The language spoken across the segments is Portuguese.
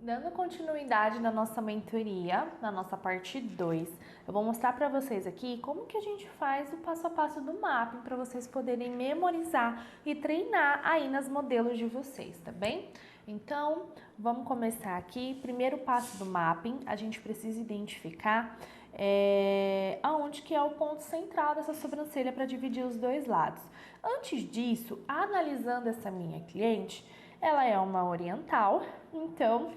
Dando continuidade na nossa mentoria, na nossa parte 2, eu vou mostrar para vocês aqui como que a gente faz o passo a passo do mapping para vocês poderem memorizar e treinar aí nas modelos de vocês, tá bem? Então, vamos começar aqui. Primeiro passo do mapping, a gente precisa identificar aonde que é o ponto central dessa sobrancelha para dividir os dois lados. Antes disso, analisando essa minha cliente, ela é uma oriental, então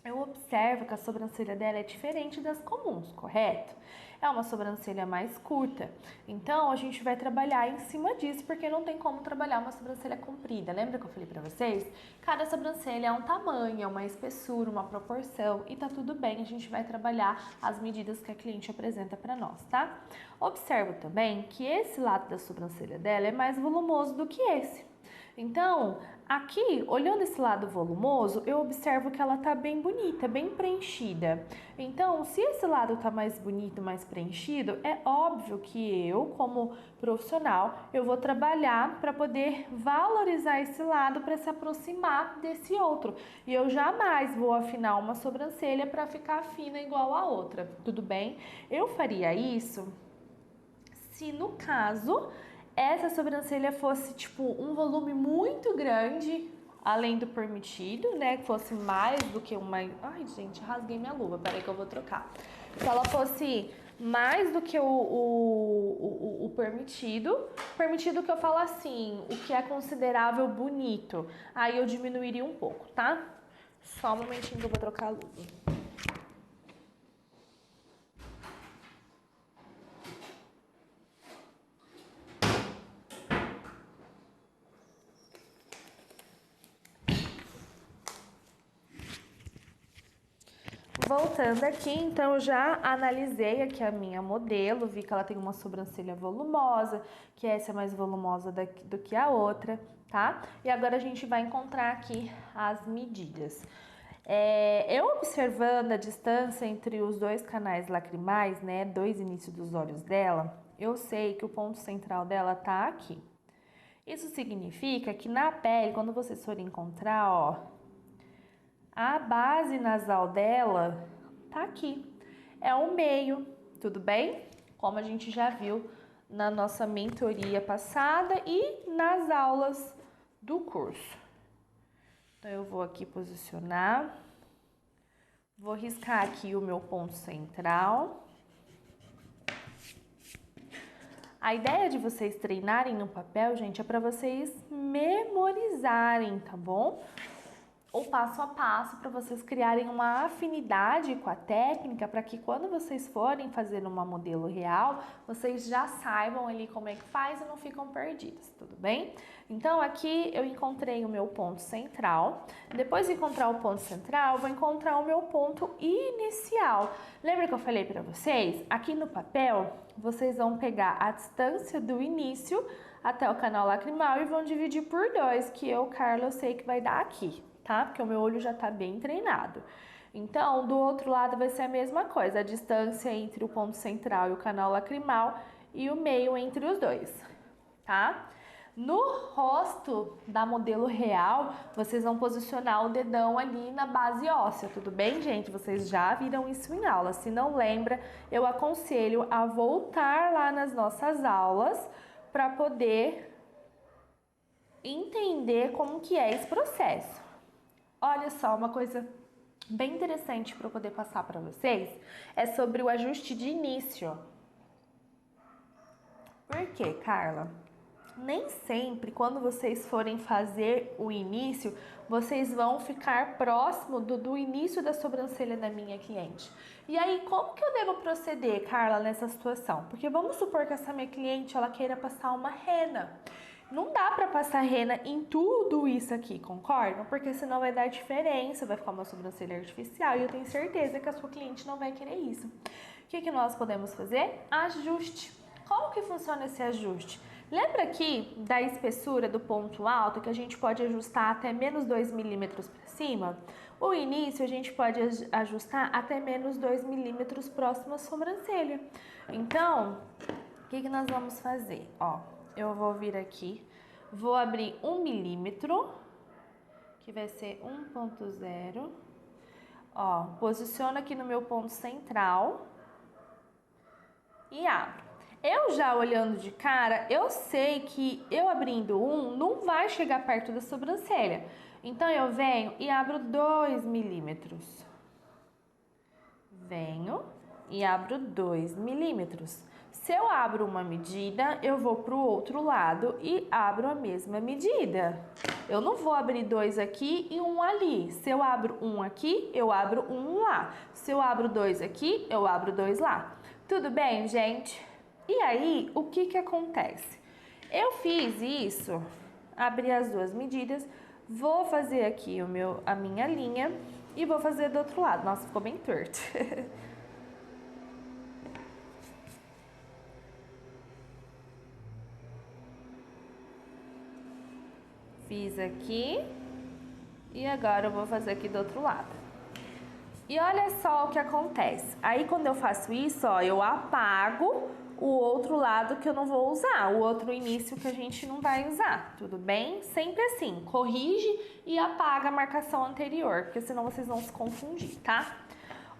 eu observo que a sobrancelha dela é diferente das comuns, correto? É uma sobrancelha mais curta, então a gente vai trabalhar em cima disso, porque não tem como trabalhar uma sobrancelha comprida. Lembra que eu falei pra vocês? Cada sobrancelha é um tamanho, é uma espessura, uma proporção, e tá tudo bem, a gente vai trabalhar as medidas que a cliente apresenta pra nós, tá? Observo também que esse lado da sobrancelha dela é mais volumoso do que esse. Então, aqui, olhando esse lado volumoso, eu observo que ela tá bem bonita, bem preenchida. Então, se esse lado tá mais bonito, mais preenchido, é óbvio que eu, como profissional, eu vou trabalhar para poder valorizar esse lado para se aproximar desse outro. E eu jamais vou afinar uma sobrancelha para ficar fina igual a outra, tudo bem? Eu faria isso se, no caso, essa sobrancelha fosse tipo um volume muito grande, além do permitido, né? Que fosse mais do que uma... Ai, gente, rasguei minha luva, peraí que eu vou trocar. Se ela fosse mais do que o permitido, permitido que eu falo assim, o que é considerável bonito, aí eu diminuiria um pouco, tá? Só um momentinho que eu vou trocar a luva. Voltando aqui, então eu já analisei aqui a minha modelo, vi que ela tem uma sobrancelha volumosa, que essa é mais volumosa do que a outra, tá? E agora a gente vai encontrar aqui as medidas. Eu observando a distância entre os dois canais lacrimais, né, dois inícios dos olhos dela, eu sei que o ponto central dela tá aqui. Isso significa que na pele, quando vocês forem encontrar, ó, a base nasal dela tá aqui, é o meio, tudo bem? Como a gente já viu na nossa mentoria passada e nas aulas do curso. Então eu vou aqui posicionar, vou riscar aqui o meu ponto central. A ideia de vocês treinarem no papel, gente, é para vocês memorizarem, tá bom? O passo a passo para vocês criarem uma afinidade com a técnica, para que quando vocês forem fazer uma modelo real, vocês já saibam ali como é que faz e não ficam perdidos, tudo bem? Então aqui eu encontrei o meu ponto central. Depois de encontrar o ponto central, eu vou encontrar o meu ponto inicial. Lembra que eu falei para vocês? Aqui no papel, vocês vão pegar a distância do início até o canal lacrimal e vão dividir por 2, que eu, Carla, eu sei que vai dar aqui, tá? Porque o meu olho já tá bem treinado. Então, do outro lado vai ser a mesma coisa, a distância entre o ponto central e o canal lacrimal e o meio entre os dois, tá? No rosto da modelo real, vocês vão posicionar o dedão ali na base óssea, tudo bem, gente? Vocês já viram isso em aula. Se não lembra, eu aconselho a voltar lá nas nossas aulas para poder entender como que é esse processo. Olha só, uma coisa bem interessante para eu poder passar para vocês é sobre o ajuste de início. Por quê, Carla? Nem sempre, quando vocês forem fazer o início, vocês vão ficar próximo do início da sobrancelha da minha cliente. E aí, como que eu devo proceder, Carla, nessa situação? Porque vamos supor que essa minha cliente, ela queira passar uma rena. Não dá para passar rena em tudo isso aqui, concordam? Porque senão vai dar diferença, vai ficar uma sobrancelha artificial e eu tenho certeza que a sua cliente não vai querer isso. O que nós podemos fazer? Ajuste. Como que funciona esse ajuste? Lembra aqui da espessura do ponto alto que a gente pode ajustar até menos 2 milímetros para cima? O início a gente pode ajustar até menos 2 milímetros próximo à sobrancelha. Então, o que nós vamos fazer? Ó, eu vou vir aqui, vou abrir 1 milímetro, que vai ser 1,0. Ó, posiciono aqui no meu ponto central e abro. Eu já olhando de cara, eu sei que eu abrindo um não vai chegar perto da sobrancelha. Então, eu venho e abro 2 milímetros. Venho e abro 2 milímetros. Se eu abro uma medida, eu vou para o outro lado e abro a mesma medida. Eu não vou abrir 2 aqui e 1 ali. Se eu abro 1 aqui, eu abro 1 lá. Se eu abro 2 aqui, eu abro 2 lá. Tudo bem, gente? E aí, o que que acontece? Eu fiz isso, abri as 2 medidas, vou fazer aqui a minha linha e vou fazer do outro lado. Nossa, ficou bem torto. Fiz aqui e agora eu vou fazer aqui do outro lado. E olha só o que acontece. Aí quando eu faço isso, ó, eu apago o outro lado que eu não vou usar, o outro início que a gente não vai usar, tudo bem? Sempre assim, corrige e apaga a marcação anterior, porque senão vocês vão se confundir, tá?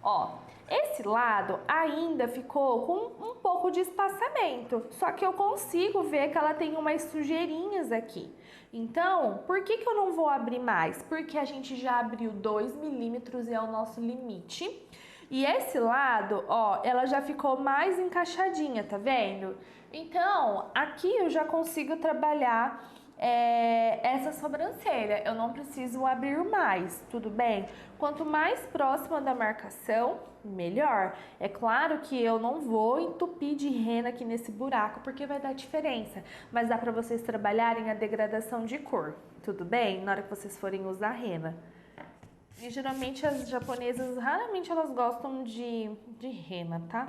Ó, esse lado ainda ficou com um pouco de espaçamento, só que eu consigo ver que ela tem umas sujeirinhas aqui. Então, por que que eu não vou abrir mais? Porque a gente já abriu 2 milímetros e é o nosso limite. E esse lado, ó, ela já ficou mais encaixadinha, tá vendo? Então, aqui eu já consigo trabalhar essa sobrancelha. Eu não preciso abrir mais, tudo bem? Quanto mais próxima da marcação, melhor. É claro que eu não vou entupir de rena aqui nesse buraco, porque vai dar diferença. Mas dá pra vocês trabalharem a degradação de cor, tudo bem? Na hora que vocês forem usar rena. E geralmente as japonesas, raramente elas gostam de rena, tá?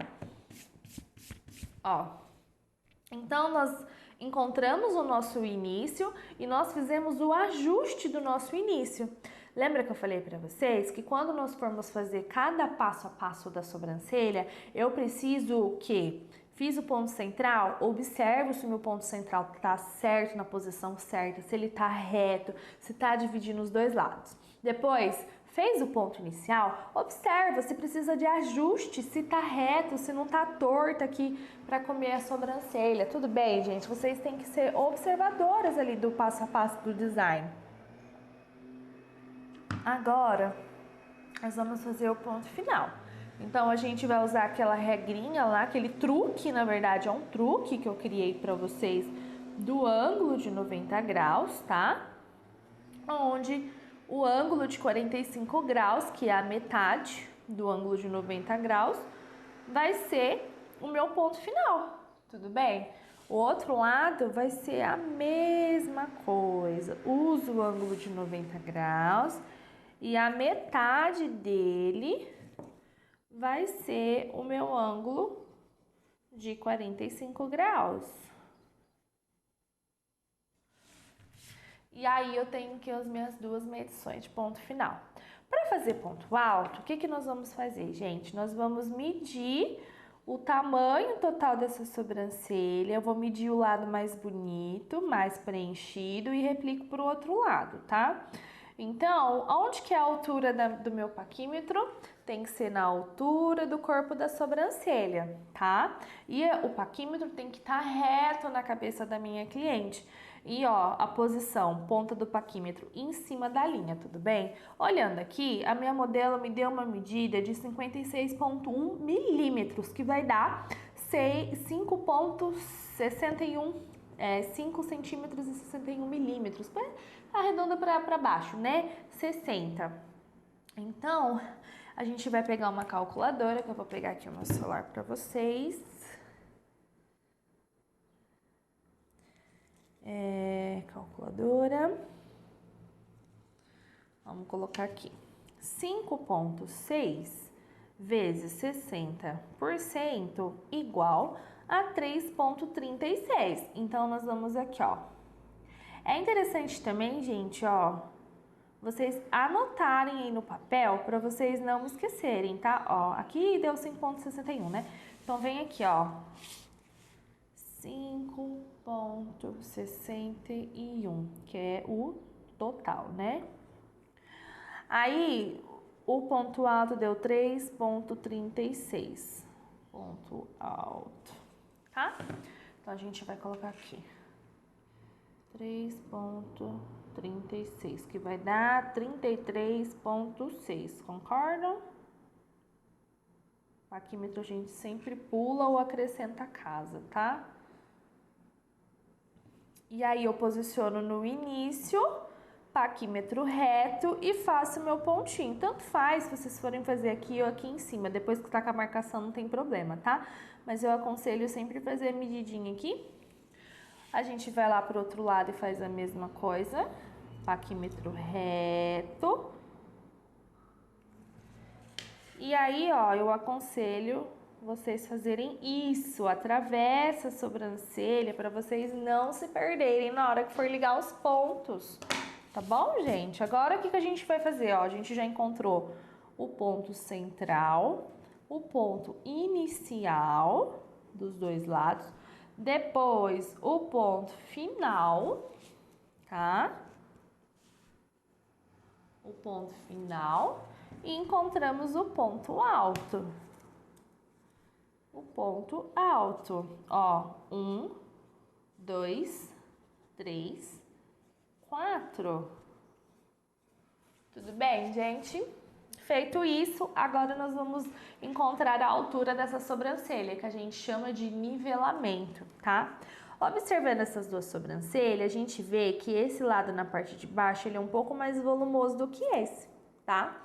Ó, então nós encontramos o nosso início e nós fizemos o ajuste do nosso início. Lembra que eu falei para vocês que quando nós formos fazer cada passo a passo da sobrancelha, eu preciso que fiz o ponto central, observo se o meu ponto central está certo, na posição certa, se ele está reto, se está dividindo os dois lados. Depois, fez o ponto inicial, observa se precisa de ajuste, se tá reto, se não tá torto aqui para comer a sobrancelha. Tudo bem, gente? Vocês têm que ser observadoras ali do passo a passo do design. Agora, nós vamos fazer o ponto final. Então, a gente vai usar aquela regrinha lá, aquele truque, na verdade, é um truque que eu criei para vocês do ângulo de 90 graus, tá? Onde o ângulo de 45 graus, que é a metade do ângulo de 90 graus, vai ser o meu ponto final, tudo bem? O outro lado vai ser a mesma coisa. Uso o ângulo de 90 graus e a metade dele vai ser o meu ângulo de 45 graus. E aí eu tenho que as minhas 2 medições de ponto final. Para fazer ponto alto, o que que nós vamos fazer, gente? Nós vamos medir o tamanho total dessa sobrancelha. Eu vou medir o lado mais bonito, mais preenchido e replico para o outro lado, tá? Então, onde que é a altura do meu paquímetro? Tem que ser na altura do corpo da sobrancelha, tá? E o paquímetro tem que estar reto na cabeça da minha cliente. E ó, a posição, ponta do paquímetro em cima da linha, tudo bem? Olhando aqui, a minha modelo me deu uma medida de 56,1 milímetros, que vai dar 5,61 5 centímetros e 61 milímetros. Arredonda para baixo, né? 60. Então, a gente vai pegar uma calculadora, que eu vou pegar aqui o meu celular para vocês. Calculadora. Vamos colocar aqui. 5,6 vezes 60% igual a 3,36. Então, nós vamos aqui, ó. É interessante também, gente, ó, vocês anotarem aí no papel para vocês não esquecerem, tá? Ó, aqui deu 5,61, né? Então, vem aqui, ó. 5,61, que é o total, né? Aí, O ponto alto deu 3,36. Ponto alto, tá? Então, a gente vai colocar aqui 3,36, que vai dar 33,6, concordam? Paquímetro a gente sempre pula ou acrescenta a casa, tá? E aí eu posiciono no início, paquímetro reto e faço meu pontinho. Tanto faz se vocês forem fazer aqui ou aqui em cima, depois que tá com a marcação não tem problema, tá? Mas eu aconselho sempre fazer a medidinha aqui. A gente vai lá pro outro lado e faz a mesma coisa, paquímetro reto. E aí, ó, eu aconselho vocês fazerem isso, atravessa a sobrancelha para vocês não se perderem na hora que for ligar os pontos, tá bom, gente? Agora, o que a gente vai fazer? Ó, a gente já encontrou o ponto central, o ponto inicial dos dois lados, depois o ponto final, tá? O ponto final e encontramos o ponto alto. O ponto alto, ó, 1, 2, 3, 4. Tudo bem, gente? Feito isso, agora nós vamos encontrar a altura dessa sobrancelha, que a gente chama de nivelamento, tá? Observando essas duas sobrancelhas, a gente vê que esse lado na parte de baixo, ele é um pouco mais volumoso do que esse, tá?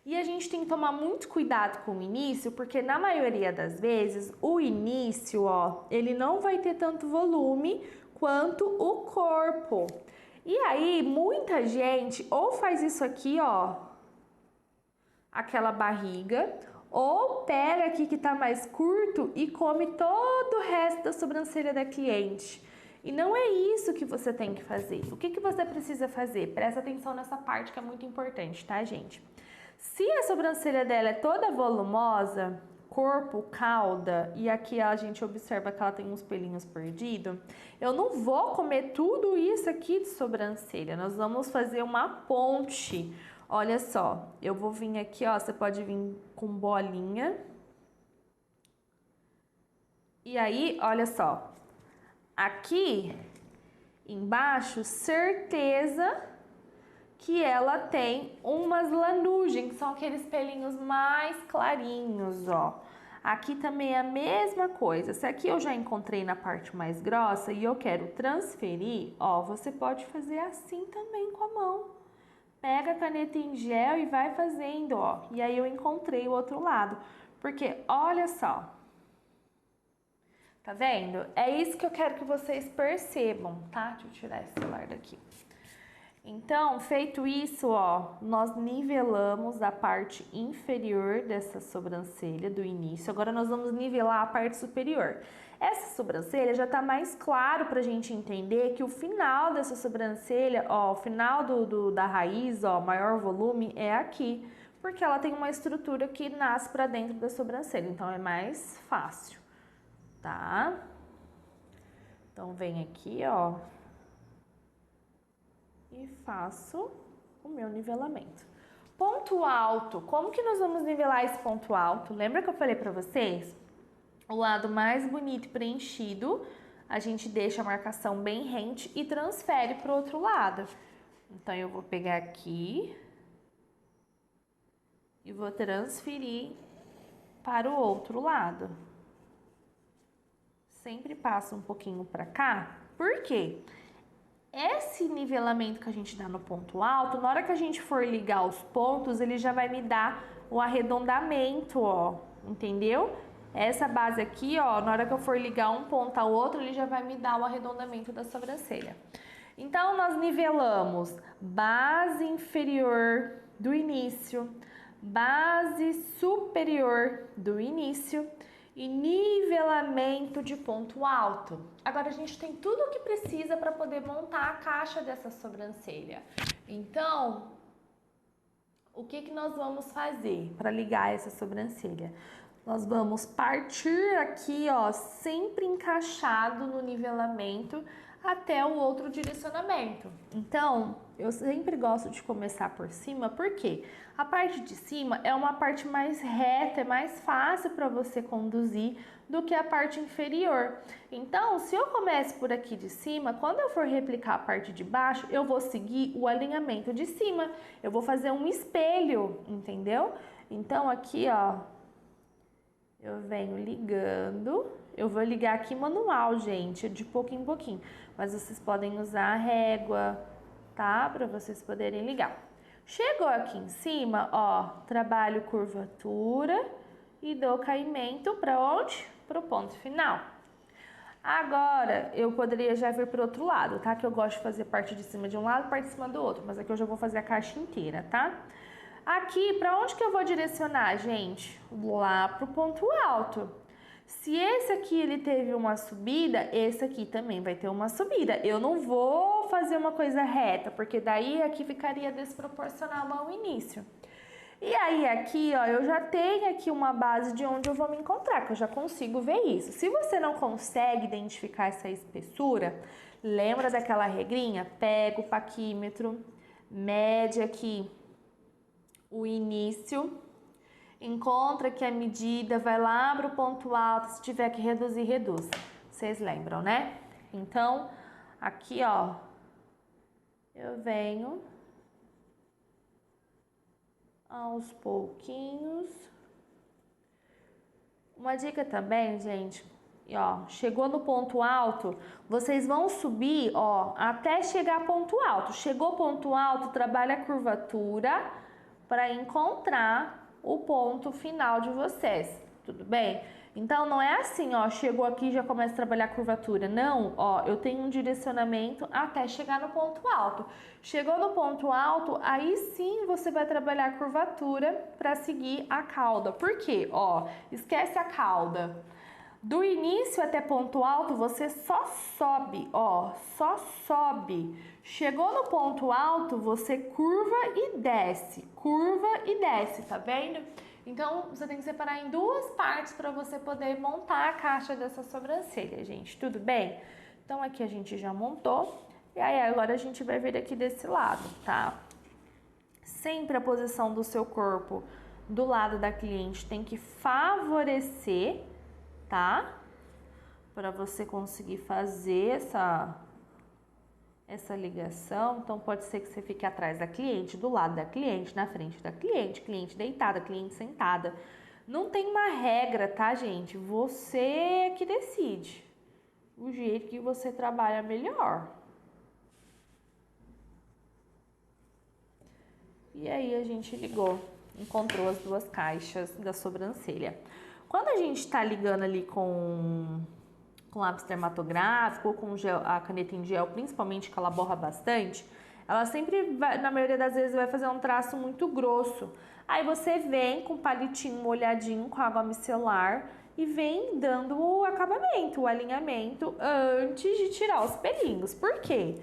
E a gente tem que tomar muito cuidado com o início, porque na maioria das vezes, o início, ó, ele não vai ter tanto volume quanto o corpo. E aí, muita gente ou faz isso aqui, ó, aquela barriga, ou pega aqui que tá mais curto e come todo o resto da sobrancelha da cliente. E não é isso que você tem que fazer. O que você precisa fazer? Presta atenção nessa parte que é muito importante, tá, gente? Se a sobrancelha dela é toda volumosa, corpo, cauda, e aqui a gente observa que ela tem uns pelinhos perdidos, eu não vou comer tudo isso aqui de sobrancelha. Nós vamos fazer uma ponte. Olha só, eu vou vir aqui, ó, você pode vir com bolinha. E aí, olha só, aqui embaixo, certeza que ela tem umas lanugens, que são aqueles pelinhos mais clarinhos, ó. Aqui também é a mesma coisa. Se aqui eu já encontrei na parte mais grossa e eu quero transferir, ó, você pode fazer assim também com a mão. Pega a caneta em gel e vai fazendo, ó. E aí eu encontrei o outro lado. Porque, olha só. Tá vendo? É isso que eu quero que vocês percebam, tá? Deixa eu tirar esse celular daqui. Então, feito isso, ó, nós nivelamos a parte inferior dessa sobrancelha do início. Agora nós vamos nivelar a parte superior. Essa sobrancelha já tá mais claro pra gente entender que o final dessa sobrancelha, ó, o final da raiz, ó, maior volume é aqui, porque ela tem uma estrutura que nasce pra dentro da sobrancelha, então é mais fácil, tá? Então vem aqui, ó, e faço o meu nivelamento. Ponto alto, como que nós vamos nivelar esse ponto alto? Lembra que eu falei pra vocês? O lado mais bonito e preenchido, a gente deixa a marcação bem rente e transfere pro outro lado. Então, eu vou pegar aqui e vou transferir para o outro lado. Sempre passo um pouquinho pra cá, por quê? Esse nivelamento que a gente dá no ponto alto, na hora que a gente for ligar os pontos, ele já vai me dar o arredondamento, ó, entendeu? Essa base aqui, ó, na hora que eu for ligar um ponto ao outro, ele já vai me dar o arredondamento da sobrancelha. Então, nós nivelamos base inferior do início, base superior do início e nivelamento de ponto alto. Agora a gente tem tudo o que precisa para poder montar a caixa dessa sobrancelha. Então, o que nós vamos fazer para ligar essa sobrancelha? Nós vamos partir aqui, ó, sempre encaixado no nivelamento, até o outro direcionamento. Então, eu sempre gosto de começar por cima, porque a parte de cima é uma parte mais reta, é mais fácil para você conduzir do que a parte inferior. Então, se eu começo por aqui de cima, quando eu for replicar a parte de baixo, eu vou seguir o alinhamento de cima. Eu vou fazer um espelho, entendeu? Então, aqui, ó, eu venho ligando. Eu vou ligar aqui manual, gente, de pouquinho em pouquinho. Mas vocês podem usar a régua, tá? Para vocês poderem ligar. Chegou aqui em cima, ó, trabalho curvatura e dou caimento para onde? Para o ponto final. Agora, eu poderia já vir para o outro lado, tá? Que eu gosto de fazer parte de cima de um lado, parte de cima do outro. Mas aqui eu já vou fazer a caixa inteira, tá? Aqui, para onde que eu vou direcionar, gente? Lá pro ponto alto. Se esse aqui ele teve uma subida, esse aqui também vai ter uma subida. Eu não vou fazer uma coisa reta, porque daí aqui ficaria desproporcional ao início. E aí aqui, ó, eu já tenho aqui uma base de onde eu vou me encontrar, que eu já consigo ver isso. Se você não consegue identificar essa espessura, lembra daquela regrinha? Pega o paquímetro, mede aqui o início, encontra que a medida, vai lá para o ponto alto, se tiver que reduzir, reduz. Vocês lembram, né? Então, aqui, ó, eu venho aos pouquinhos. Uma dica também, gente, ó, chegou no ponto alto, vocês vão subir, ó, até chegar ao ponto alto. Chegou ao ponto alto, trabalha a curvatura para encontrar o ponto final de vocês, tudo bem? Então, não é assim, ó, chegou aqui e já começa a trabalhar a curvatura. Não, ó, eu tenho um direcionamento até chegar no ponto alto. Chegou no ponto alto, aí sim você vai trabalhar a curvatura para seguir a cauda. Por quê? Ó, esquece a cauda. Do início até ponto alto, você só sobe, ó, só sobe. Chegou no ponto alto, você curva e desce, tá vendo? Então, você tem que separar em duas partes para você poder montar a caixa dessa sobrancelha, gente, tudo bem? Então, aqui a gente já montou, e aí agora a gente vai vir aqui desse lado, tá? Sempre a posição do seu corpo do lado da cliente tem que favorecer, tá? Para você conseguir fazer essa ligação. Então, pode ser que você fique atrás da cliente, do lado da cliente, na frente da cliente, cliente deitada, cliente sentada. Não tem uma regra, tá, gente? Você é que decide o jeito que você trabalha melhor. E aí, a gente ligou, encontrou as duas caixas da sobrancelha. Quando a gente tá ligando ali com lápis dermatográfico ou com gel, a caneta em gel, principalmente que ela borra bastante, ela sempre vai, na maioria das vezes, vai fazer um traço muito grosso. Aí você vem com o palitinho molhadinho com água micelar e vem dando o acabamento, o alinhamento antes de tirar os pelinhos. Por quê?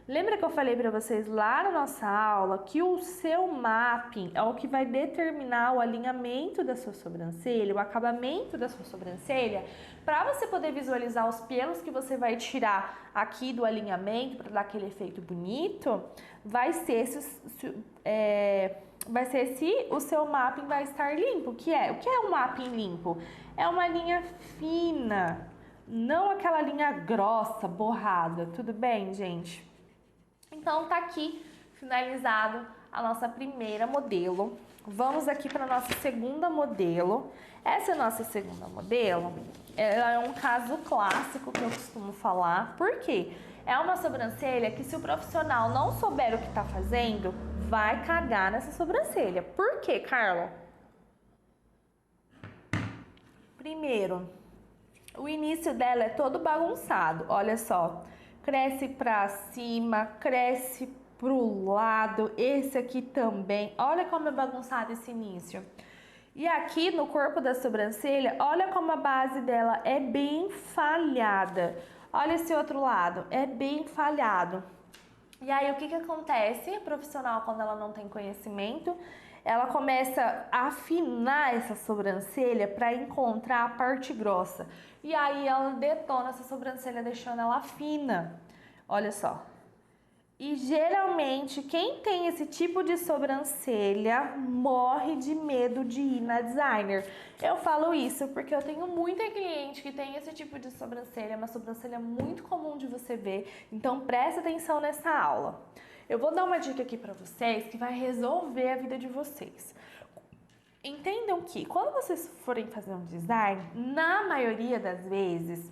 Lembra que eu falei para vocês lá na nossa aula que o seu mapping é o que vai determinar o alinhamento da sua sobrancelha, o acabamento da sua sobrancelha, para você poder visualizar os pelos que você vai tirar aqui do alinhamento para dar aquele efeito bonito, vai ser se o seu mapping vai estar limpo. O que é um mapping limpo? É uma linha fina, não aquela linha grossa, borrada. Tudo bem, gente? Então, tá aqui finalizado a nossa primeira modelo. Vamos aqui para a nossa segunda modelo. Essa nossa segunda modelo, ela é um caso clássico que eu costumo falar. Por quê? É uma sobrancelha que, se o profissional não souber o que tá fazendo, vai cagar nessa sobrancelha. Por quê, Carla? Primeiro, o início dela é todo bagunçado. Olha só. Cresce pra cima, cresce pro lado, esse aqui também. Olha como é bagunçado esse início. E aqui no corpo da sobrancelha, olha como a base dela é bem falhada. Olha esse outro lado, é bem falhado. E aí o que acontece? A profissional, quando ela não tem conhecimento, ela começa a afinar essa sobrancelha para encontrar a parte grossa. E aí ela detona essa sobrancelha, deixando ela fina. Olha só. E geralmente quem tem esse tipo de sobrancelha morre de medo de ir na designer. Eu falo isso porque eu tenho muita cliente que tem esse tipo de sobrancelha, uma sobrancelha muito comum de você ver. Então presta atenção nessa aula. Eu vou dar uma dica aqui para vocês que vai resolver a vida de vocês. Entendam que quando vocês forem fazer um design, na maioria das vezes,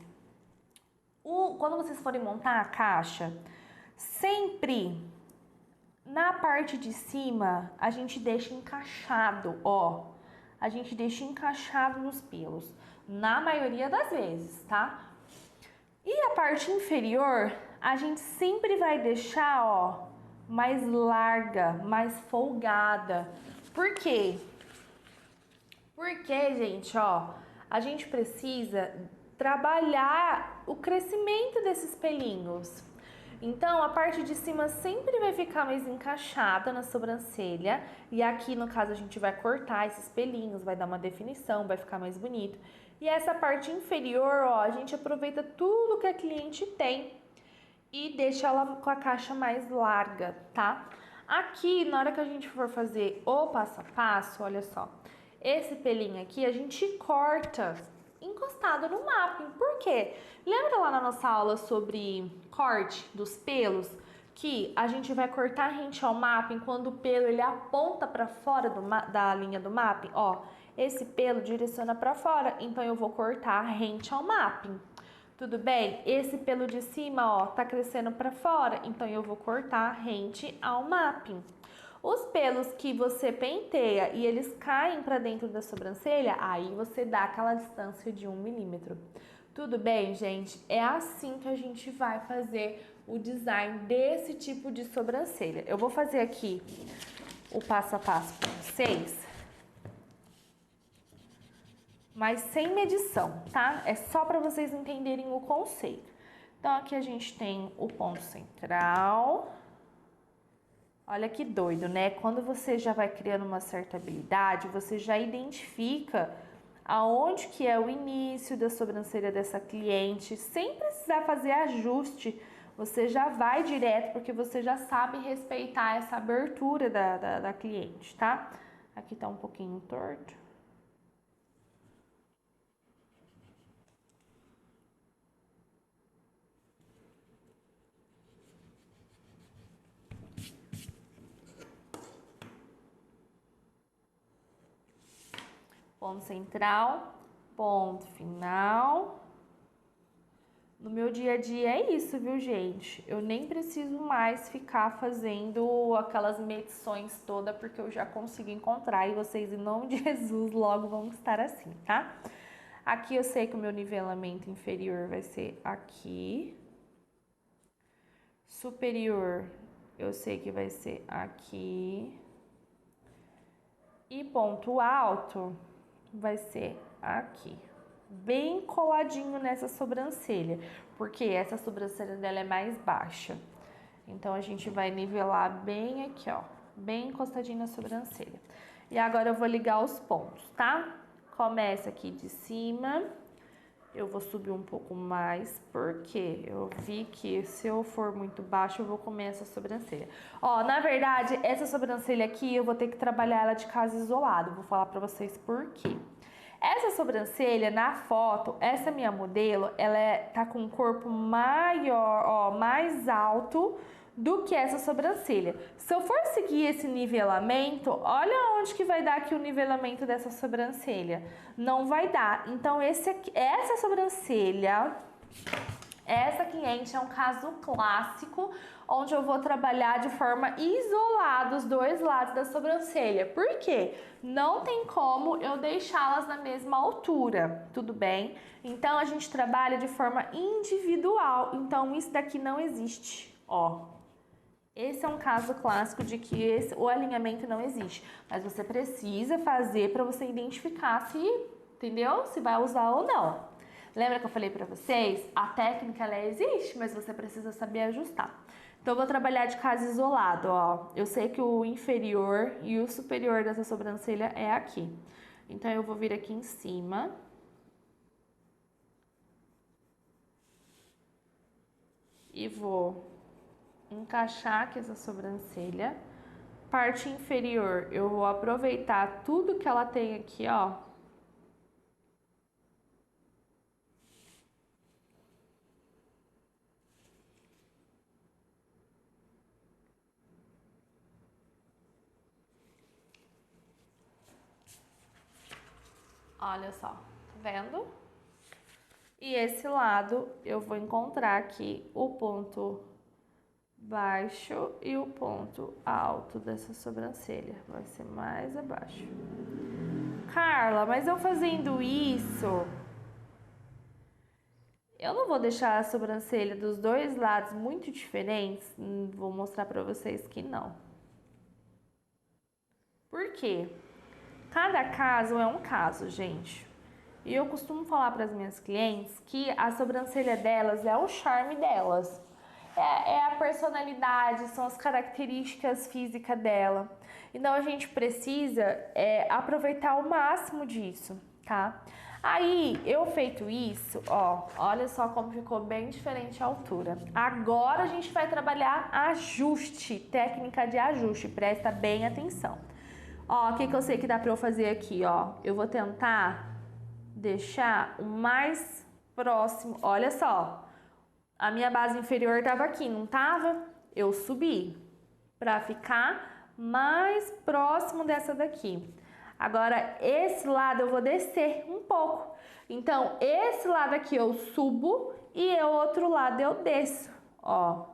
quando vocês forem montar a caixa, sempre na parte de cima a gente deixa encaixado, ó. A gente deixa encaixado nos pelos, na maioria das vezes, tá? E a parte inferior, a gente sempre vai deixar, ó, mais larga, mais folgada. Por quê? Porque, gente, ó, a gente precisa trabalhar o crescimento desses pelinhos. Então, a parte de cima sempre vai ficar mais encaixada na sobrancelha. E aqui, no caso, a gente vai cortar esses pelinhos, vai dar uma definição, vai ficar mais bonito. E essa parte inferior, ó, a gente aproveita tudo que a cliente tem e deixa ela com a caixa mais larga, tá? Aqui, na hora que a gente for fazer o passo a passo, olha só. Esse pelinho aqui a gente corta encostado no mapping. Por quê? Lembra lá na nossa aula sobre corte dos pelos? Que a gente vai cortar rente ao mapping quando o pelo ele aponta para fora da linha do mapping? Ó, esse pelo direciona para fora, então eu vou cortar rente ao mapping. Tudo bem? Esse pelo de cima, ó, tá crescendo para fora, então eu vou cortar rente ao mapping. Os pelos que você penteia e eles caem para dentro da sobrancelha, aí você dá aquela distância de 1 milímetro. Tudo bem, gente? É assim que a gente vai fazer o design desse tipo de sobrancelha. Eu vou fazer aqui o passo a passo para vocês, mas sem medição, tá? É só para vocês entenderem o conceito. Então, aqui a gente tem o ponto central. Olha que doido, né? Quando você já vai criando uma certa habilidade, você já identifica aonde que é o início da sobrancelha dessa cliente, sem precisar fazer ajuste. Você já vai direto, porque você já sabe respeitar essa abertura da cliente, tá? Aqui tá um pouquinho torto. Ponto central, ponto final. No meu dia a dia é isso, viu, gente? Eu nem preciso mais ficar fazendo aquelas medições todas, porque eu já consigo encontrar e vocês, em nome de Jesus, logo vão estar assim, tá? Aqui eu sei que o meu nivelamento inferior vai ser aqui. Superior, eu sei que vai ser aqui. E ponto alto vai ser aqui, bem coladinho nessa sobrancelha, porque essa sobrancelha dela é mais baixa. Então a gente vai nivelar bem aqui, ó, bem encostadinho na sobrancelha. E agora eu vou ligar os pontos, tá? Começa aqui de cima. Eu vou subir um pouco mais, porque eu vi que se eu for muito baixo, eu vou comer essa sobrancelha. Ó, na verdade, essa sobrancelha aqui, eu vou ter que trabalhar ela de caso isolado. Vou falar pra vocês por quê. Essa sobrancelha, na foto, essa minha modelo, tá com um corpo maior, ó, mais alto do que essa sobrancelha. Se eu for seguir esse nivelamento, olha onde que vai dar aqui o nivelamento dessa sobrancelha. Não vai dar. Então, essa sobrancelha, essa cliente é um caso clássico, onde eu vou trabalhar de forma isolada os dois lados da sobrancelha. Por quê? Não tem como eu deixá-las na mesma altura, tudo bem? Então, a gente trabalha de forma individual. Então, isso daqui não existe, ó. Esse é um caso clássico de que o alinhamento não existe, mas você precisa fazer para você identificar se, entendeu? Se vai usar ou não. Lembra que eu falei para vocês? A técnica ela existe, mas você precisa saber ajustar. Então eu vou trabalhar de caso isolado, ó. Eu sei que o inferior e o superior dessa sobrancelha é aqui. Então eu vou vir aqui em cima. e vou encaixar aqui essa sobrancelha. Parte inferior, eu vou aproveitar tudo que ela tem aqui, ó. Olha só, tá vendo? E esse lado eu vou encontrar aqui o ponto baixo e o ponto alto dessa sobrancelha. Vai ser mais abaixo. Carla, mas eu fazendo isso, eu não vou deixar a sobrancelha dos dois lados muito diferentes? Vou mostrar pra vocês que não. Por quê? Cada caso é um caso, gente. E eu costumo falar para as minhas clientes que a sobrancelha delas é o charme delas. É a personalidade, são as características físicas dela. Então a gente precisa aproveitar o máximo disso, tá? Aí, eu feito isso, ó, olha só como ficou bem diferente a altura. Agora a gente vai trabalhar ajuste, técnica de ajuste, presta bem atenção. Ó, o que eu sei que dá pra eu fazer aqui, ó? Eu vou tentar deixar o mais próximo, olha só, a minha base inferior tava aqui, não tava? Eu subi pra ficar mais próximo dessa daqui. Agora, esse lado eu vou descer um pouco. Então, esse lado aqui eu subo e o outro lado eu desço, ó.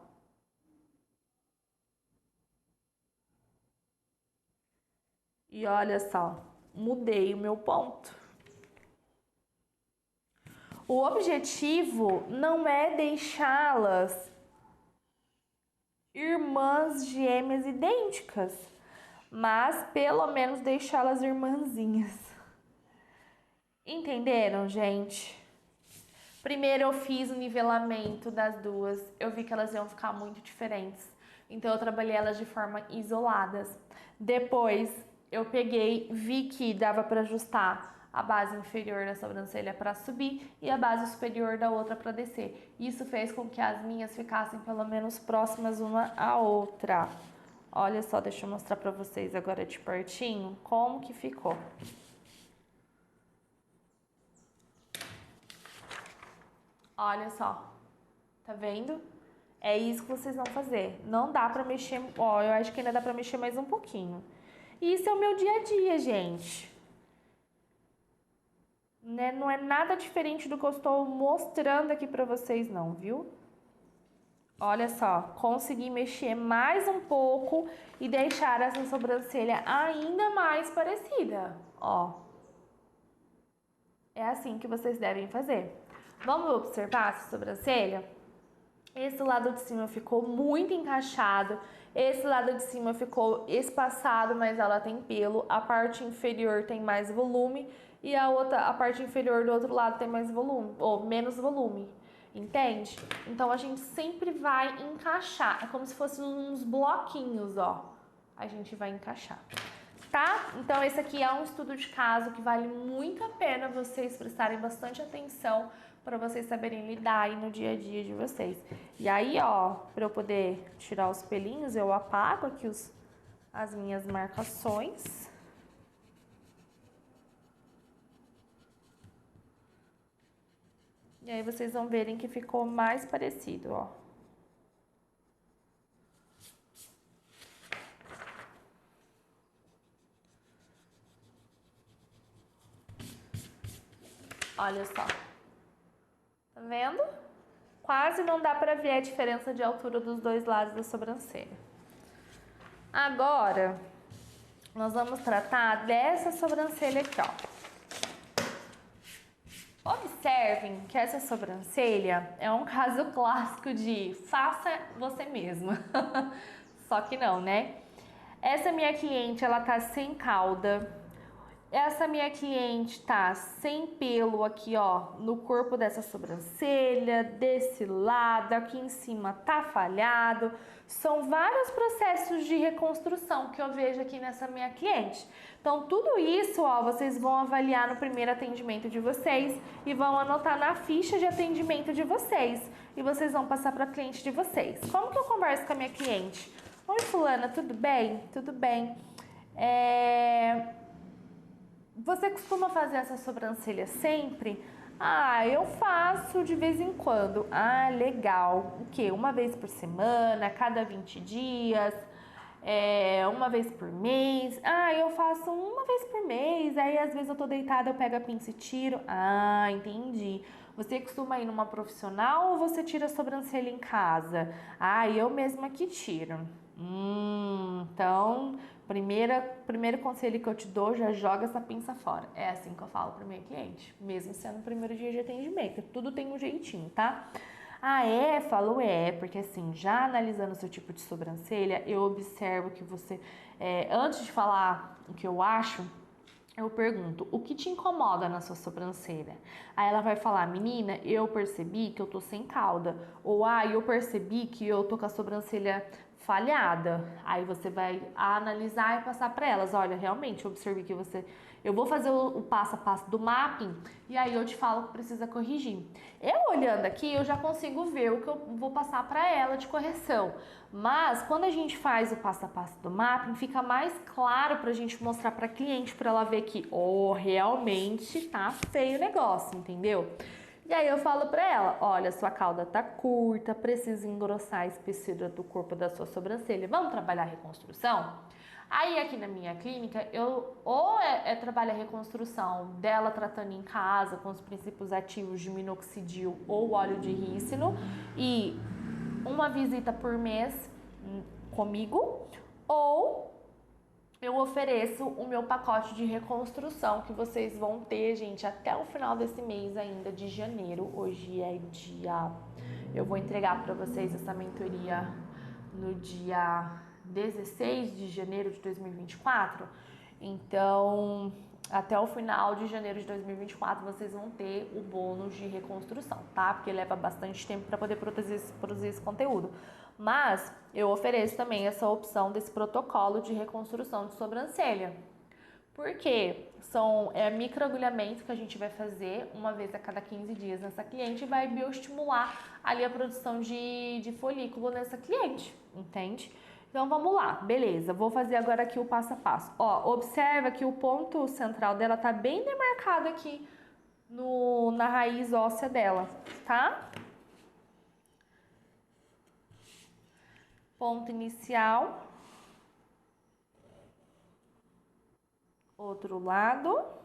E olha só, mudei o meu ponto. O objetivo não é deixá-las irmãs gêmeas idênticas, mas pelo menos deixá-las irmãzinhas. Entenderam, gente? Primeiro eu fiz o nivelamento das duas, eu vi que elas iam ficar muito diferentes, então eu trabalhei elas de forma isoladas. Depois eu peguei, vi que dava para ajustar a base inferior da sobrancelha para subir e a base superior da outra para descer. Isso fez com que as minhas ficassem pelo menos próximas uma à outra. Olha só, deixa eu mostrar para vocês agora de pertinho como que ficou. Olha só, tá vendo? É isso que vocês vão fazer. Não dá pra mexer, ó, eu acho que ainda dá pra mexer mais um pouquinho. E isso é o meu dia a dia, gente. Né? Não é nada diferente do que eu estou mostrando aqui pra vocês não, viu? Olha só, consegui mexer mais um pouco e deixar essa sobrancelha ainda mais parecida, ó. É assim que vocês devem fazer. Vamos observar essa sobrancelha? Esse lado de cima ficou muito encaixado, esse lado de cima ficou espaçado, mas ela tem pelo, a parte inferior tem mais volume e a parte inferior do outro lado tem mais volume, ou menos volume, entende? Então a gente sempre vai encaixar, é como se fossem uns bloquinhos, ó, a gente vai encaixar. Tá? Então esse aqui é um estudo de caso que vale muito a pena vocês prestarem bastante atenção para vocês saberem lidar aí no dia a dia de vocês. E aí, ó, para eu poder tirar os pelinhos, eu apago aqui as minhas marcações. E aí vocês vão verem que ficou mais parecido, ó. Olha só. Tá vendo? Quase não dá pra ver a diferença de altura dos dois lados da sobrancelha. Agora, nós vamos tratar dessa sobrancelha aqui, ó. Observem que essa sobrancelha é um caso clássico de faça você mesma. Só que não, né? Essa minha cliente, ela tá sem cauda. Essa minha cliente tá sem pelo aqui, ó, no corpo dessa sobrancelha, desse lado, aqui em cima tá falhado. São vários processos de reconstrução que eu vejo aqui nessa minha cliente. Então, tudo isso, ó, vocês vão avaliar no primeiro atendimento de vocês e vão anotar na ficha de atendimento de vocês. E vocês vão passar para a cliente de vocês. Como que eu converso com a minha cliente? Oi, fulana, tudo bem? Tudo bem. Você costuma fazer essa sobrancelha sempre? Ah, eu faço de vez em quando. Ah, legal. O quê? Uma vez por semana, cada 20 dias, uma vez por mês. Ah, eu faço uma vez por mês. Aí às vezes eu tô deitada, eu pego a pinça e tiro. Ah, entendi. Você costuma ir numa profissional ou você tira a sobrancelha em casa? Ah, eu mesma que tiro. Então, primeiro conselho que eu te dou, já joga essa pinça fora. É assim que eu falo para minha cliente, mesmo sendo o primeiro dia de atendimento. Tudo tem um jeitinho, tá? Ah, é? Falo é, porque assim, já analisando o seu tipo de sobrancelha, eu observo que você, antes de falar o que eu acho, eu pergunto, o que te incomoda na sua sobrancelha? Aí ela vai falar, menina, eu percebi que eu tô sem cauda. Ou, eu percebi que eu tô com a sobrancelha falhada. Aí você vai analisar e passar para elas, olha, realmente, eu observei que você... Eu vou fazer o passo a passo do mapping e aí eu te falo que precisa corrigir. Eu olhando aqui, eu já consigo ver o que eu vou passar para ela de correção. Mas quando a gente faz o passo a passo do mapping, fica mais claro para a gente mostrar para a cliente, para ela ver que, realmente tá feio o negócio, entendeu? E aí eu falo para ela, olha, sua cauda tá curta, precisa engrossar a espessura do corpo da sua sobrancelha. Vamos trabalhar a reconstrução? Aí aqui na minha clínica, eu trabalho a reconstrução dela tratando em casa com os princípios ativos de minoxidil ou óleo de rícino e uma visita por mês comigo, ou eu ofereço o meu pacote de reconstrução que vocês vão ter, gente, até o final desse mês ainda de janeiro. Hoje é dia... Eu vou entregar para vocês essa mentoria no dia 16 de janeiro de 2024. Então, até o final de janeiro de 2024, vocês vão ter o bônus de reconstrução, tá? Porque leva bastante tempo para poder produzir esse conteúdo. Mas eu ofereço também essa opção desse protocolo de reconstrução de sobrancelha. Porque são microagulhamentos que a gente vai fazer uma vez a cada 15 dias nessa cliente e vai bioestimular ali a produção de folículo nessa cliente, entende? Então vamos lá, beleza, vou fazer agora aqui o passo a passo. Ó, observa que o ponto central dela tá bem demarcado aqui na raiz óssea dela, tá? Ponto inicial. Outro lado.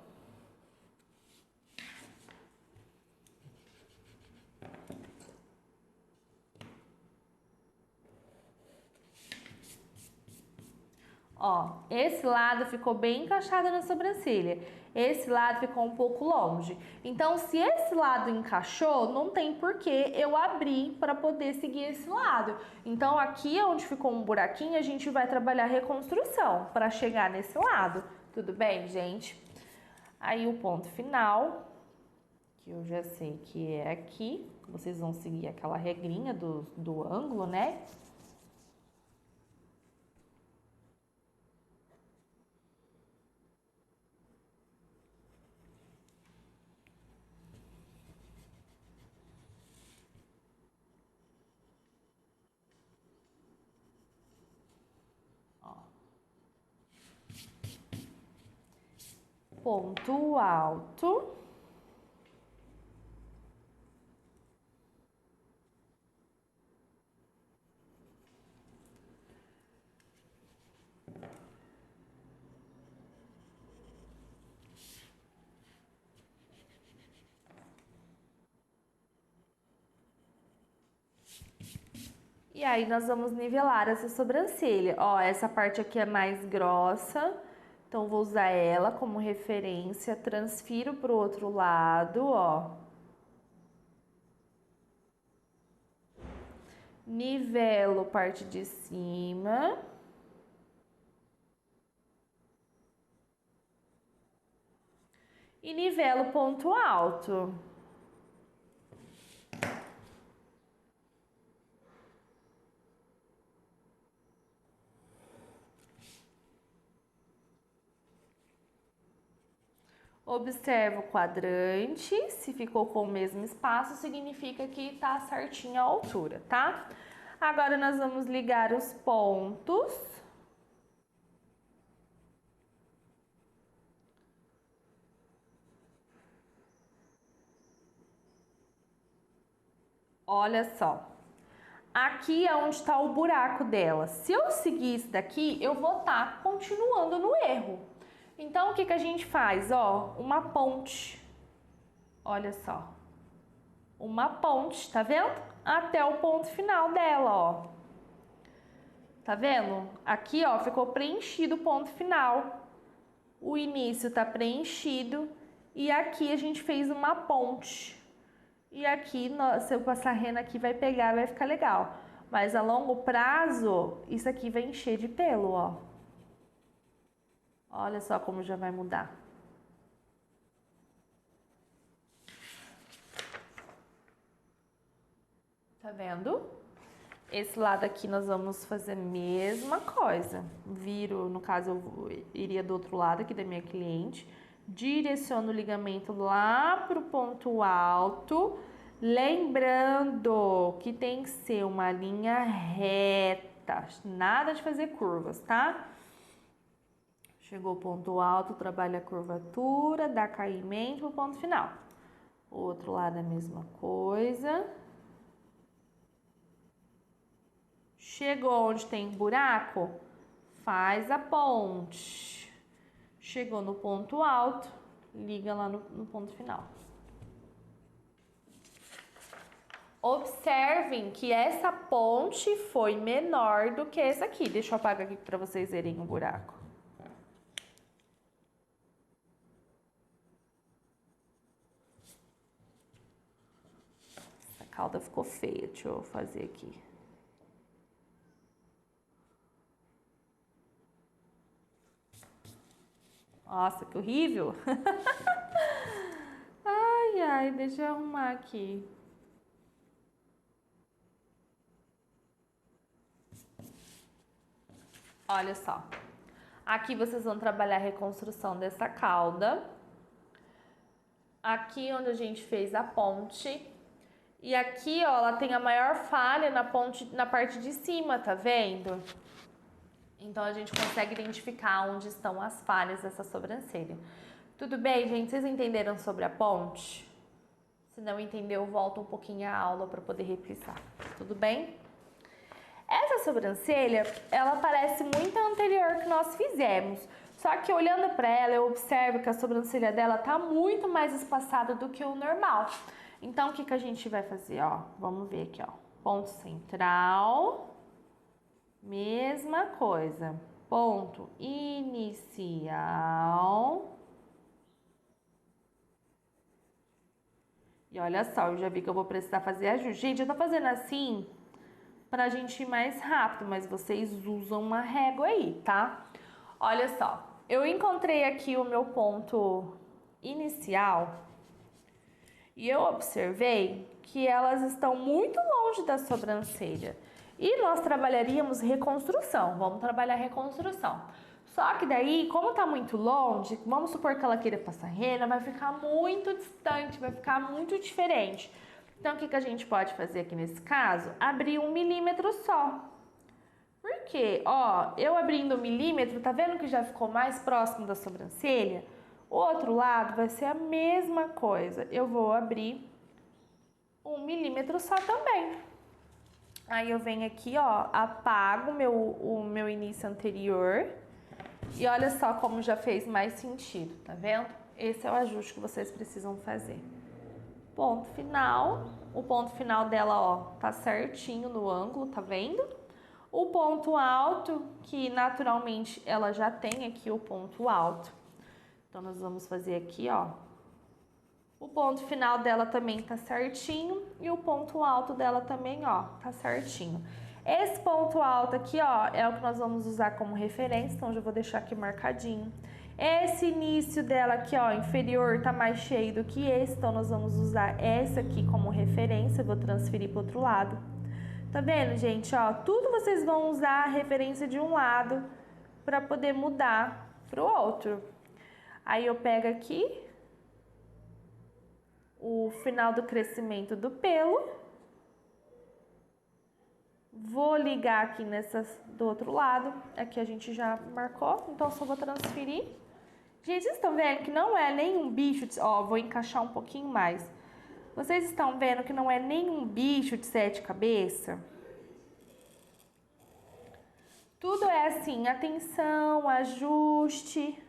Ó, esse lado ficou bem encaixado na sobrancelha. Esse lado ficou um pouco longe. Então, se esse lado encaixou, não tem porquê eu abrir para poder seguir esse lado. Então, aqui onde ficou um buraquinho, a gente vai trabalhar reconstrução para chegar nesse lado. Tudo bem, gente? Aí o ponto final, que eu já sei que é aqui. Vocês vão seguir aquela regrinha do ângulo, né? Ponto alto. E aí nós vamos nivelar essa sobrancelha. Ó, essa parte aqui é mais grossa, então vou usar ela como referência, transfiro para o outro lado, ó. Nivelo parte de cima. e nivelo o ponto alto. Observa o quadrante, se ficou com o mesmo espaço, significa que tá certinho a altura, tá? Agora nós vamos ligar os pontos. Olha só. Aqui é onde está o buraco dela. Se eu seguir isso daqui, eu vou estar continuando no erro. Então, o que a gente faz? Ó, uma ponte. Olha só. Uma ponte, tá vendo? Até o ponto final dela, ó. Tá vendo? Aqui, ó, ficou preenchido o ponto final. O início tá preenchido. E aqui a gente fez uma ponte. E aqui, se eu passar rena aqui, vai pegar, vai ficar legal. Mas a longo prazo, isso aqui vai encher de pelo, ó. Olha só como já vai mudar. Tá vendo? Esse lado aqui nós vamos fazer a mesma coisa. Viro, no caso, eu iria do outro lado aqui da minha cliente. Direciono o ligamento lá pro ponto alto. Lembrando que tem que ser uma linha reta. Nada de fazer curvas, tá? Chegou o ponto alto, trabalha a curvatura, dá caimento pro ponto final. O outro lado é a mesma coisa. Chegou onde tem buraco, faz a ponte. Chegou no ponto alto, liga lá no ponto final. Observem que essa ponte foi menor do que essa aqui. Deixa eu apagar aqui para vocês verem o buraco. Essa cauda ficou feia, deixa eu fazer aqui. Nossa, que horrível! Ai, ai, deixa eu arrumar aqui. Olha só. Aqui vocês vão trabalhar a reconstrução dessa cauda. Aqui onde a gente fez a ponte. E aqui, ó, ela tem a maior falha na ponte, na parte de cima, tá vendo? Então, a gente consegue identificar onde estão as falhas dessa sobrancelha. Tudo bem, gente? Vocês entenderam sobre a ponte? Se não entendeu, volta um pouquinho a aula para poder reprisar. Tudo bem? Essa sobrancelha, ela parece muito a anterior que nós fizemos. Só que olhando para ela, eu observo que a sobrancelha dela tá muito mais espaçada do que o normal. Então, o que a gente vai fazer, ó? Vamos ver aqui, ó. Ponto central. Mesma coisa. Ponto inicial. E olha só, eu já vi que eu vou precisar fazer ajuste. Gente, eu tô fazendo assim pra gente ir mais rápido, mas vocês usam uma régua aí, tá? Olha só, eu encontrei aqui o meu ponto inicial e eu observei que elas estão muito longe da sobrancelha. E nós trabalharíamos reconstrução, vamos trabalhar reconstrução. Só que daí, como tá muito longe, vamos supor que ela queira passar rena, vai ficar muito distante, vai ficar muito diferente. Então, o que a gente pode fazer aqui nesse caso? Abrir 1 milímetro só. Por quê? Ó, eu abrindo 1 milímetro, tá vendo que já ficou mais próximo da sobrancelha? O outro lado vai ser a mesma coisa. Eu vou abrir 1 milímetro só também. Aí eu venho aqui, ó, apago o meu início anterior. E olha só como já fez mais sentido, tá vendo? Esse é o ajuste que vocês precisam fazer. Ponto final. O ponto final dela, ó, tá certinho no ângulo, tá vendo? O ponto alto, que naturalmente ela já tem aqui o ponto alto. Então, nós vamos fazer aqui, ó. O ponto final dela também tá certinho e o ponto alto dela também, ó, tá certinho. Esse ponto alto aqui, ó, é o que nós vamos usar como referência, então já vou deixar aqui marcadinho. Esse início dela aqui, ó, inferior, tá mais cheio do que esse, então nós vamos usar essa aqui como referência, vou transferir para o outro lado. Tá vendo, gente, ó, tudo vocês vão usar a referência de um lado para poder mudar para o outro. Aí eu pego aqui o final do crescimento do pelo, vou ligar aqui nessas do outro lado, aqui a gente já marcou, então só vou transferir. Gente, vocês estão vendo que não é nenhum bicho, ó, vou encaixar um pouquinho mais. Vocês estão vendo que não é nenhum bicho de 7 cabeças? Tudo é assim, atenção, ajuste.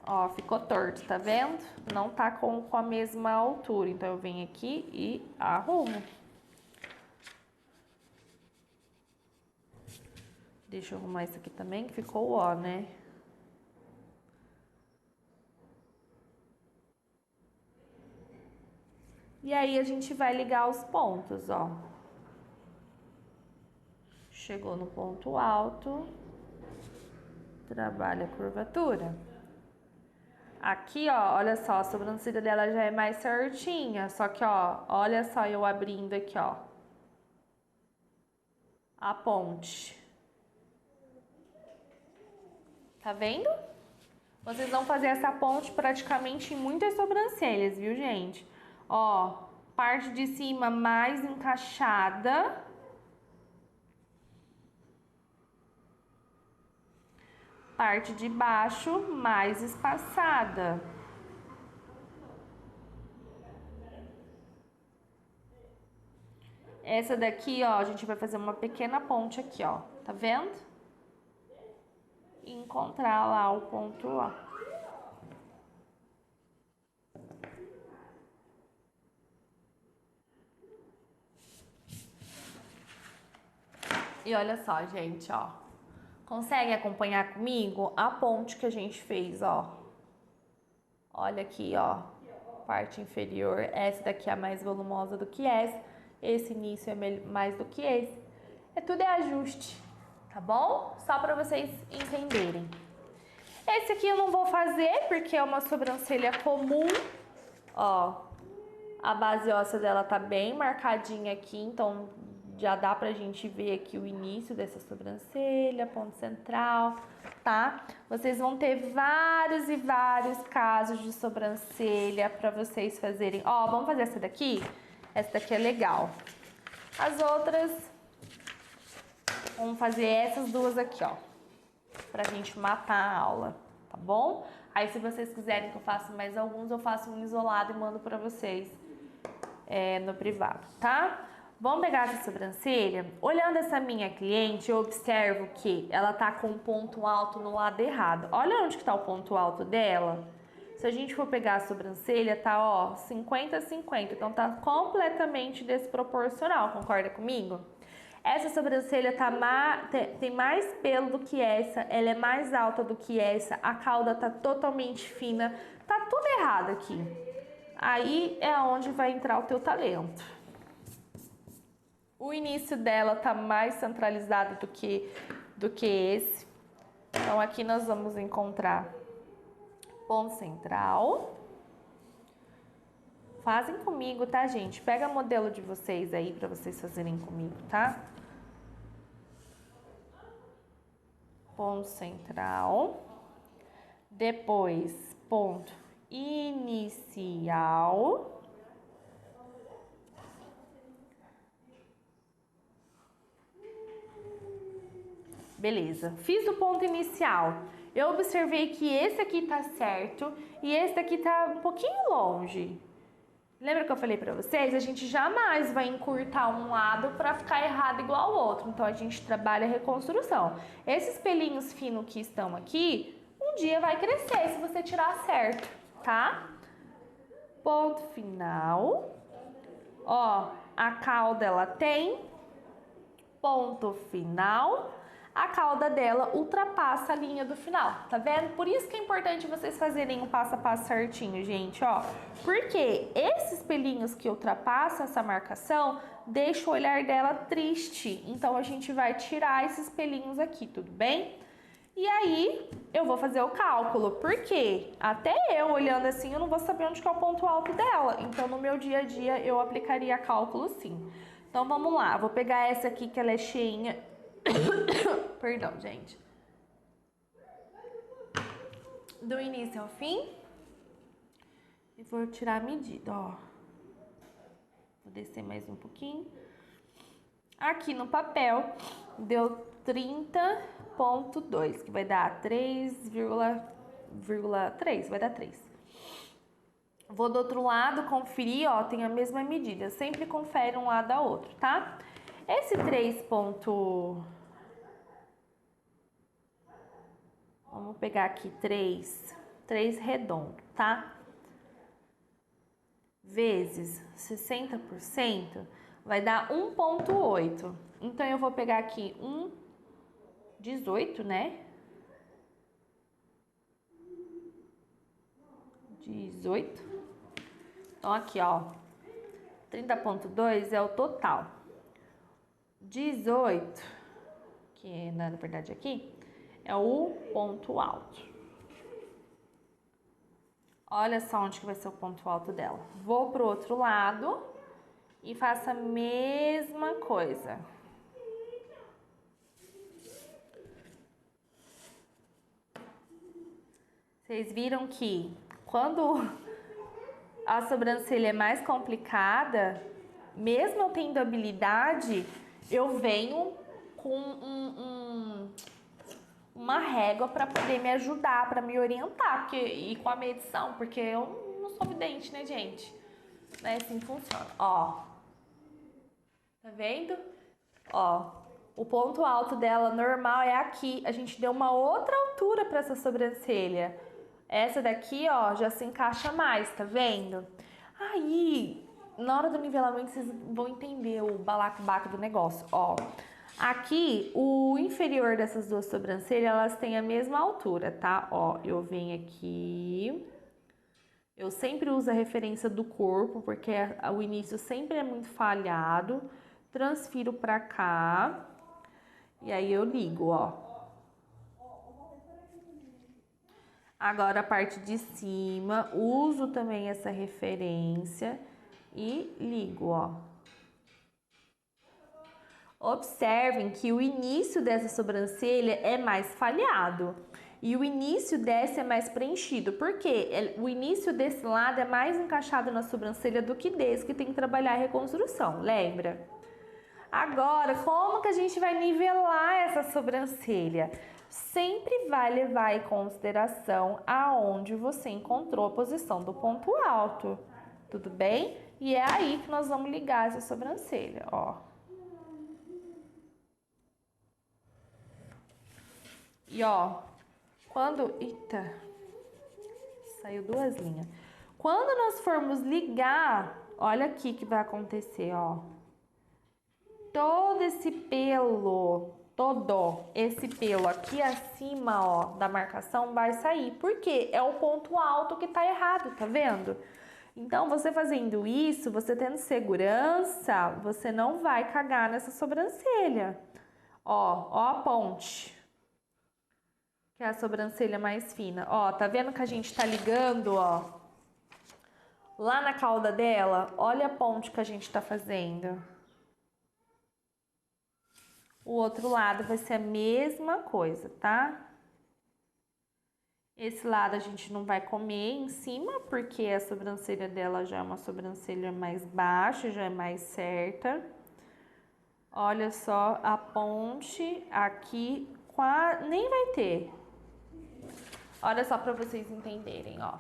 Ó, ficou torto, tá vendo? Não tá com a mesma altura, então eu venho aqui e arrumo. Deixa eu arrumar isso aqui também, que ficou ó, né? E aí a gente vai ligar os pontos, ó. Chegou no ponto alto, trabalha a curvatura. Aqui, ó, olha só, a sobrancelha dela já é mais certinha, só que, ó, olha só eu abrindo aqui, ó, a ponte. Tá vendo? Vocês vão fazer essa ponte praticamente em muitas sobrancelhas, viu, gente? Ó, parte de cima mais encaixada. Parte de baixo mais espaçada. Essa daqui, ó, a gente vai fazer uma pequena ponte aqui, ó. Tá vendo? E encontrar lá o ponto, ó. E olha só, gente, ó. Consegue acompanhar comigo a ponte que a gente fez, ó? Olha aqui, ó. Parte inferior. Essa daqui é mais volumosa do que essa. Esse início é mais do que esse. Tudo é ajuste, tá bom? Só pra vocês entenderem. Esse aqui eu não vou fazer porque é uma sobrancelha comum. Ó, a base óssea dela tá bem marcadinha aqui, então já dá pra gente ver aqui o início dessa sobrancelha, ponto central, tá? Vocês vão ter vários e vários casos de sobrancelha pra vocês fazerem. Ó, vamos fazer essa daqui? Essa daqui é legal. As outras, vamos fazer essas duas aqui, ó, pra gente matar a aula, tá bom? Aí se vocês quiserem que eu faça mais alguns, eu faço um isolado e mando pra vocês no privado, tá? Vamos pegar essa sobrancelha. Olhando essa minha cliente, eu observo que ela tá com um ponto alto no lado errado. Olha onde que tá o ponto alto dela. Se a gente for pegar a sobrancelha, tá, ó, 50-50. Então, tá completamente desproporcional. Concorda comigo? Essa sobrancelha tem mais pelo do que essa. Ela é mais alta do que essa. A cauda tá totalmente fina. Tá tudo errado aqui. Aí é onde vai entrar o teu talento. O início dela tá mais centralizado do que esse. Então, aqui nós vamos encontrar ponto central. Fazem comigo, tá, gente? Pega o modelo de vocês aí pra vocês fazerem comigo, tá? Ponto central. Depois, ponto inicial. Beleza, fiz o ponto inicial. Eu observei que esse aqui tá certo e esse daqui tá um pouquinho longe. Lembra que eu falei pra vocês? A gente jamais vai encurtar um lado pra ficar errado igual ao outro. Então, a gente trabalha a reconstrução. Esses pelinhos finos que estão aqui, um dia vai crescer se você tirar certo, tá? Ponto final. Ó, a cauda ela tem ponto final. A cauda dela ultrapassa a linha do final, tá vendo? Por isso que é importante vocês fazerem um passo a passo certinho, gente, ó. Porque esses pelinhos que ultrapassam essa marcação, deixa o olhar dela triste. Então, a gente vai tirar esses pelinhos aqui, tudo bem? E aí, eu vou fazer o cálculo, porque até eu olhando assim, eu não vou saber onde que é o ponto alto dela. Então, no meu dia a dia, eu aplicaria cálculo sim. Então, vamos lá. Vou pegar essa aqui que ela é cheinha. Perdão, gente. Do início ao fim. E vou tirar a medida, ó. Vou descer mais um pouquinho. Aqui no papel, deu 30,2, que vai dar 3,3, vai dar 3. Vou do outro lado conferir, ó, tem a mesma medida. Sempre confere um lado a outro, tá? Esse 3 ponto... Vamos pegar aqui 3 redondo, tá? Vezes 60%, vai dar 1,8. Então, eu vou pegar aqui 18, né? 18. Então, aqui, ó, 30,2 é o total. 18, que na verdade aqui, é o ponto alto. Olha só onde que vai ser o ponto alto dela. Vou pro outro lado e faço a mesma coisa. Vocês viram que quando a sobrancelha é mais complicada, mesmo eu tendo habilidade, eu venho com uma régua para poder me ajudar, para me orientar, e com a medição, porque eu não sou vidente, né, gente? Não é assim que funciona. Ó, tá vendo? Ó, o ponto alto dela normal é aqui. A gente deu uma outra altura para essa sobrancelha. Essa daqui, ó, já se encaixa mais, tá vendo? Aí, na hora do nivelamento, vocês vão entender o balacobaco do negócio, ó. Aqui, o inferior dessas duas sobrancelhas, elas têm a mesma altura, tá? Ó, eu venho aqui. Eu sempre uso a referência do corpo, porque o início sempre é muito falhado. Transfiro pra cá. E aí eu ligo, ó. Agora a parte de cima, uso também essa referência e ligo, ó. Observem que o início dessa sobrancelha é mais falhado e o início dessa é mais preenchido, porque o início desse lado é mais encaixado na sobrancelha do que desse, que tem que trabalhar a reconstrução, lembra? Agora, como que a gente vai nivelar essa sobrancelha? Sempre vai levar em consideração aonde você encontrou a posição do ponto alto, tudo bem? E é aí que nós vamos ligar essa sobrancelha, ó. E ó, quando... Eita, saiu duas linhas. Quando nós formos ligar, olha aqui que vai acontecer, ó. Todo esse pelo aqui acima, ó, da marcação vai sair. Por quê? É o ponto alto que tá errado, tá vendo? Então, você fazendo isso, você tendo segurança, você não vai cagar nessa sobrancelha. Ó a ponte, que é a sobrancelha mais fina. Ó, tá vendo que a gente tá ligando, ó, lá na cauda dela? Olha a ponte que a gente tá fazendo. O outro lado vai ser a mesma coisa, tá? Esse lado a gente não vai comer em cima, porque a sobrancelha dela já é uma sobrancelha mais baixa, já é mais certa. Olha só a ponte aqui, nem vai ter. Olha só para vocês entenderem, ó.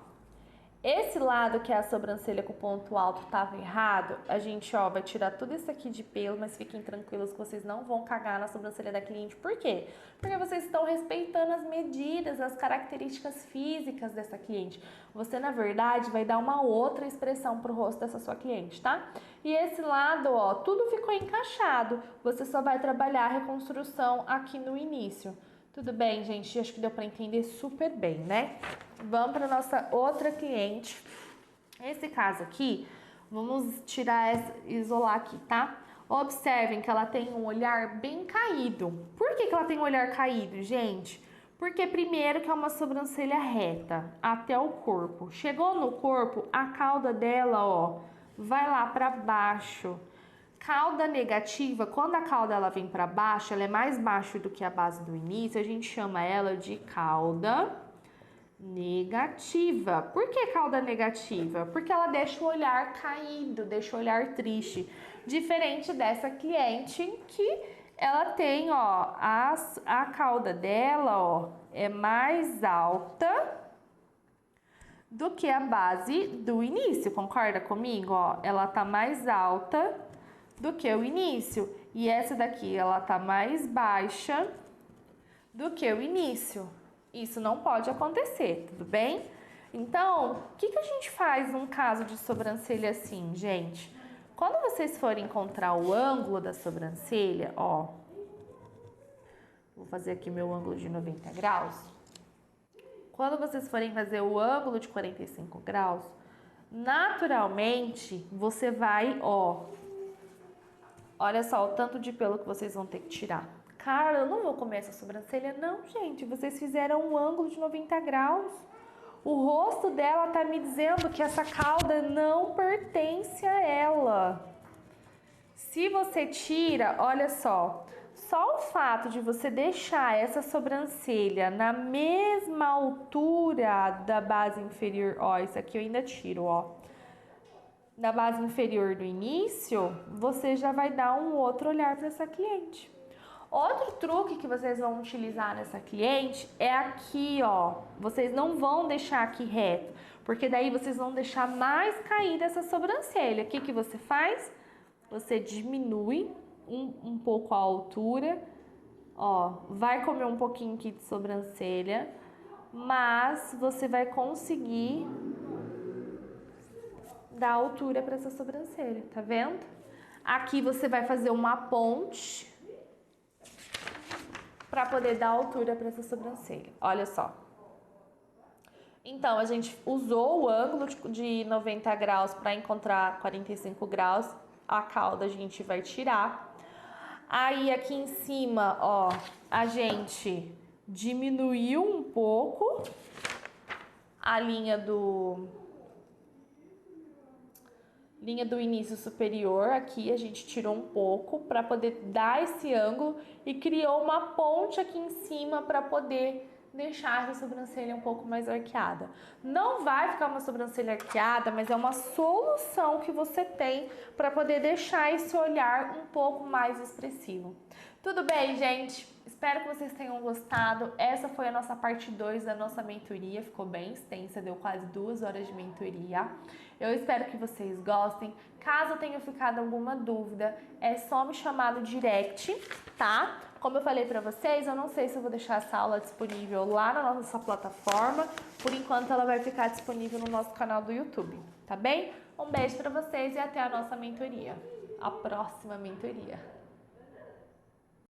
Esse lado que é a sobrancelha com o ponto alto estava errado, a gente, ó, vai tirar tudo isso aqui de pelo, mas fiquem tranquilos que vocês não vão cagar na sobrancelha da cliente. Por quê? Porque vocês estão respeitando as medidas, as características físicas dessa cliente. Você, na verdade, vai dar uma outra expressão pro rosto dessa sua cliente, tá? E esse lado, ó, tudo ficou encaixado. Você só vai trabalhar a reconstrução aqui no início. Tudo bem, gente? Acho que deu para entender super bem, né? Vamos para nossa outra cliente. Esse caso aqui, vamos isolar aqui, tá? Observem que ela tem um olhar bem caído. Por que ela tem um olhar caído, gente? Porque primeiro que é uma sobrancelha reta até o corpo. Chegou no corpo, a cauda dela, ó, vai lá para baixo. Cauda negativa, quando a cauda ela vem para baixo, ela é mais baixa do que a base do início, a gente chama ela de cauda negativa. Por que cauda negativa? Porque ela deixa o olhar caído, deixa o olhar triste. Diferente dessa cliente que ela tem, ó, a cauda dela, ó, é mais alta do que a base do início. Concorda comigo? Ó, ela tá mais alta do que o início. E essa daqui, ela tá mais baixa do que o início. Isso não pode acontecer, tudo bem? Então, o que a gente faz num caso de sobrancelha assim, gente? Quando vocês forem encontrar o ângulo da sobrancelha, ó, vou fazer aqui meu ângulo de 90 graus. Quando vocês forem fazer o ângulo de 45 graus, naturalmente, você vai, ó, olha só o tanto de pelo que vocês vão ter que tirar. Cara, eu não vou comer essa sobrancelha. Não, gente, vocês fizeram um ângulo de 90 graus. O rosto dela tá me dizendo que essa cauda não pertence a ela. Se você tira, olha só o fato de você deixar essa sobrancelha na mesma altura da base inferior, ó, isso aqui eu ainda tiro, ó, da base inferior do início, você já vai dar um outro olhar para essa cliente. Outro truque que vocês vão utilizar nessa cliente é aqui, ó. Vocês não vão deixar aqui reto, porque daí vocês vão deixar mais caída essa sobrancelha. O que você faz? Você diminui um pouco a altura, ó. Vai comer um pouquinho aqui de sobrancelha, mas você vai conseguir dar altura para essa sobrancelha, tá vendo? Aqui você vai fazer uma ponte para poder dar altura para essa sobrancelha. Olha só. Então, a gente usou o ângulo de 90 graus para encontrar 45 graus. A cauda a gente vai tirar. Aí, aqui em cima, ó, a gente diminuiu um pouco a linha do início superior. Aqui a gente tirou um pouco para poder dar esse ângulo e criou uma ponte aqui em cima para poder deixar essa sobrancelha um pouco mais arqueada. Não vai ficar uma sobrancelha arqueada, mas é uma solução que você tem para poder deixar esse olhar um pouco mais expressivo. Tudo bem, gente? Espero que vocês tenham gostado. Essa foi a nossa parte 2 da nossa mentoria. Ficou bem extensa, deu quase 2 horas de mentoria. Eu espero que vocês gostem. Caso tenha ficado alguma dúvida, é só me chamar no direct, tá? Como eu falei pra vocês, eu não sei se eu vou deixar essa aula disponível lá na nossa plataforma. Por enquanto, ela vai ficar disponível no nosso canal do YouTube, tá bem? Um beijo pra vocês e até a nossa mentoria. A próxima mentoria.